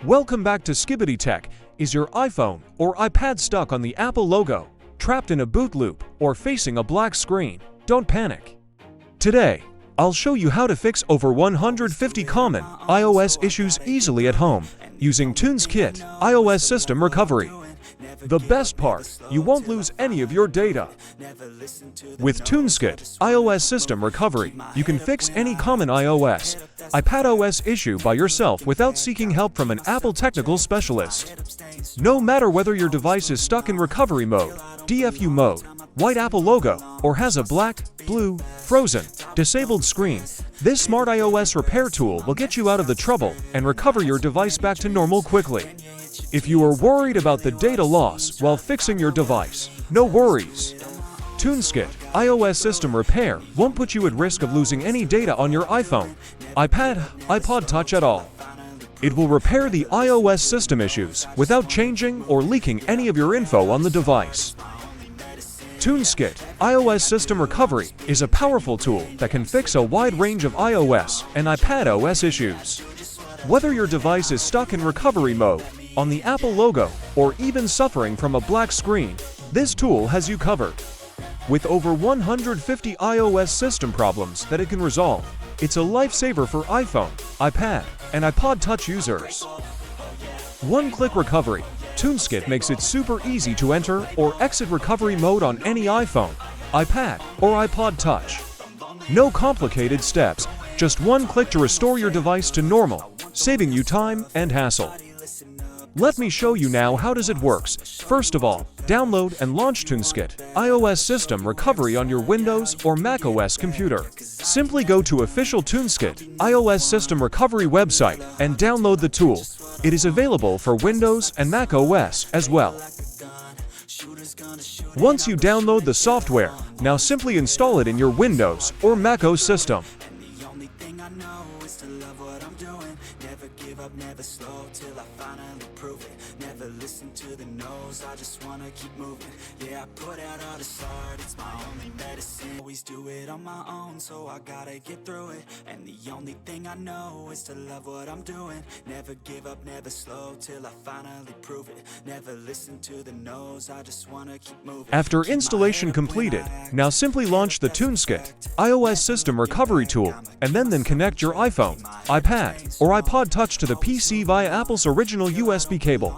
Welcome back to SKIBIDI Tech. Is your iPhone or iPad stuck on the Apple logo, trapped in a boot loop, or facing a black screen? Don't panic. Today, I'll show you how to fix over 150 common iOS issues easily at home using TunesKit iOS System Recovery. The best part, you won't lose any of your data. With TunesKit iOS System Recovery, you can fix any common iOS, iPadOS issue by yourself without seeking help from an Apple technical specialist. No matter whether your device is stuck in recovery mode, DFU mode, white Apple logo, or has a black, blue, frozen, disabled screen, this smart iOS repair tool will get you out of the trouble and recover your device back to normal quickly. If you are worried about the data loss while fixing your device, no worries. TunesKit iOS System Repair won't put you at risk of losing any data on your iPhone, iPad, iPod Touch at all. It will repair the iOS system issues without changing or leaking any of your info on the device. TunesKit iOS System Recovery is a powerful tool that can fix a wide range of iOS and iPadOS issues. Whether your device is stuck in recovery mode, on the Apple logo, or even suffering from a black screen, this tool has you covered. With over 150 iOS system problems that it can resolve, it's a lifesaver for iPhone, iPad, and iPod Touch users. One-click recovery. TunesKit makes it super easy to enter or exit recovery mode on any iPhone, iPad, or iPod Touch. No complicated steps, just one click to restore your device to normal, saving you time and hassle. Let me show you now how does it works. First of all, download and launch TunesKit iOS System Recovery on your Windows or macOS computer. Simply go to official TunesKit iOS System Recovery website and download the tool. It is available for Windows and macOS as well. Once you download the software, now simply install it in your Windows or macOS system. Never give up, never slow till I finally prove it. Never listen to the no's, I just wanna keep moving. Yeah, I put out all this art, it's my only medicine. Always do it on my own, so I gotta get through it. And the only thing I know is to love what I'm doing. Never give up, never slow till I finally prove it. Never listen to the no's, I just wanna keep moving. After installation completed, now simply launch the TunesKit iOS System Recovery tool and then connect your iPhone, iPad, or iPod Touch to the PC via Apple's original USB cable.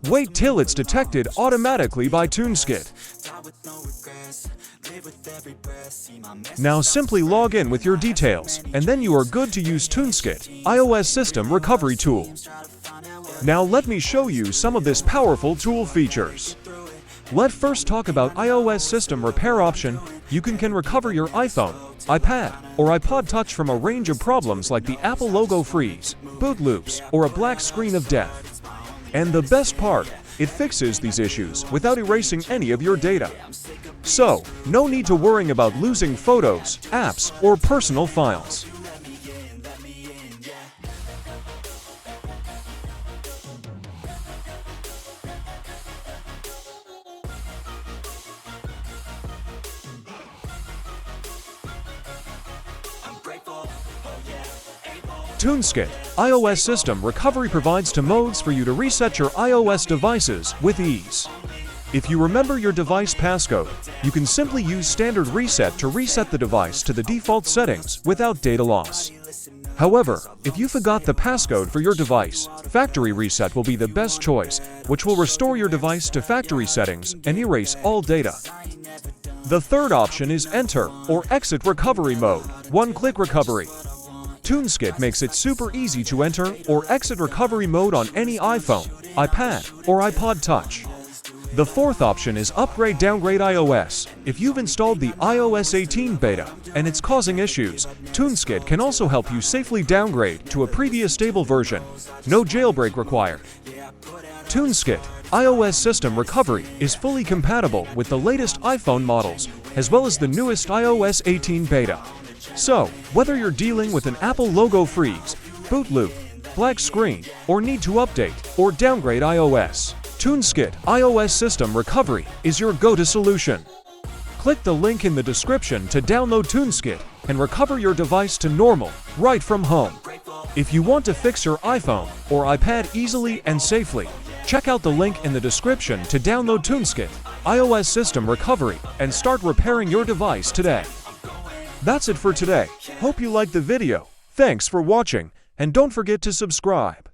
Wait till it's detected automatically by TunesKit. Now simply log in with your details, and then you are good to use TunesKit iOS System Recovery tool. Now let me show you some of this powerful tool features. Let's first talk about iOS System Repair option. You can recover your iPhone, iPad, or iPod Touch from a range of problems like the Apple logo freeze, boot loops, or a black screen of death. And the best part, it fixes these issues without erasing any of your data. So, no need to worry about losing photos, apps, or personal files. TunesKit iOS System Recovery provides two modes for you to reset your iOS devices with ease. If you remember your device passcode, you can simply use Standard Reset to reset the device to the default settings without data loss. However, if you forgot the passcode for your device, Factory Reset will be the best choice, which will restore your device to factory settings and erase all data. The third option is Enter or Exit Recovery mode, one-click recovery. TunesKit makes it super easy to enter or exit recovery mode on any iPhone, iPad, or iPod Touch. The fourth option is Upgrade Downgrade iOS. If you've installed the iOS 18 beta and it's causing issues, TunesKit can also help you safely downgrade to a previous stable version. No jailbreak required. TunesKit iOS System Recovery is fully compatible with the latest iPhone models as well as the newest iOS 18 beta. So, whether you're dealing with an Apple logo freeze, boot loop, black screen, or need to update or downgrade iOS, TunesKit iOS System Recovery is your go-to solution. Click the link in the description to download TunesKit and recover your device to normal right from home. If you want to fix your iPhone or iPad easily and safely, check out the link in the description to download TunesKit, iOS system recovery, and start repairing your device today. That's it for today. Hope you liked the video. Thanks for watching, and don't forget to subscribe.